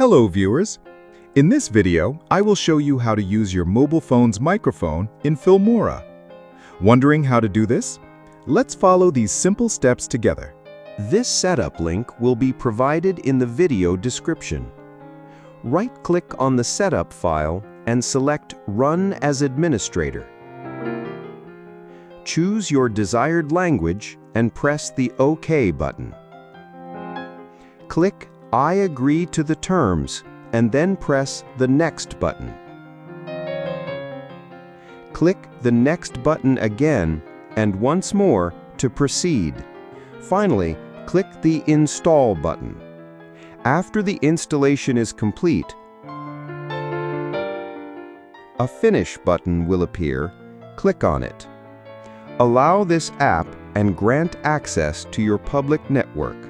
Hello viewers! In this video, I will show you how to use your mobile phone's microphone in Filmora. Wondering how to do this? Let's follow these simple steps together. This setup link will be provided in the video description. Right-click on the setup file and select Run as Administrator. Choose your desired language and press the OK button. Click I agree to the terms and then press the Next button. Click the Next button again and once more to proceed. Finally, click the Install button. After the installation is complete, a Finish button will appear. Click on it. Allow this app and grant access to your public network.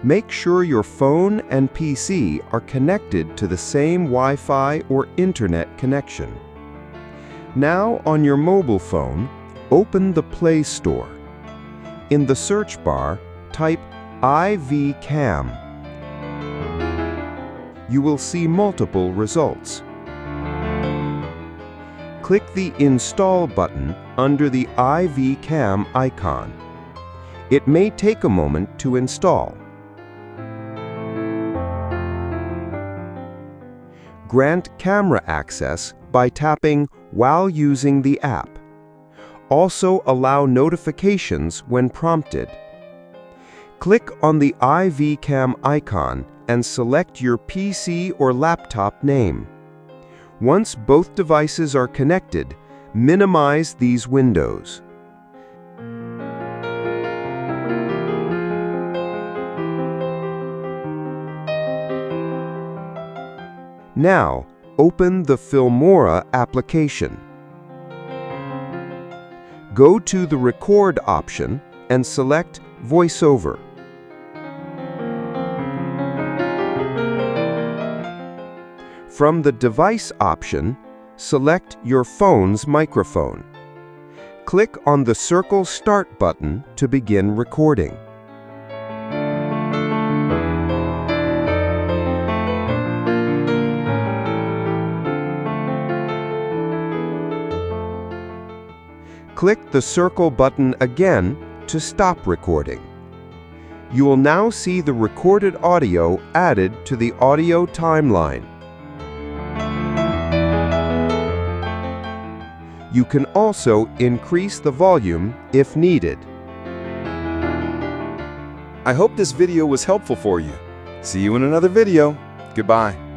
Make sure your phone and PC are connected to the same Wi-Fi or Internet connection. Now, on your mobile phone, open the Play Store. In the search bar, type IV-Cam. You will see multiple results. Click the Install button under the IV-Cam icon. It may take a moment to install. Grant camera access by tapping while using the app. Also allow notifications when prompted. Click on the IV-Cam icon and select your PC or laptop name. Once both devices are connected, minimize these windows. Now, open the Filmora application. Go to the Record option and select VoiceOver. From the Device option, select your phone's microphone. Click on the circle Start button to begin recording. Click the circle button again to stop recording. You will now see the recorded audio added to the audio timeline. You can also increase the volume if needed. I hope this video was helpful for you. See you in another video. Goodbye.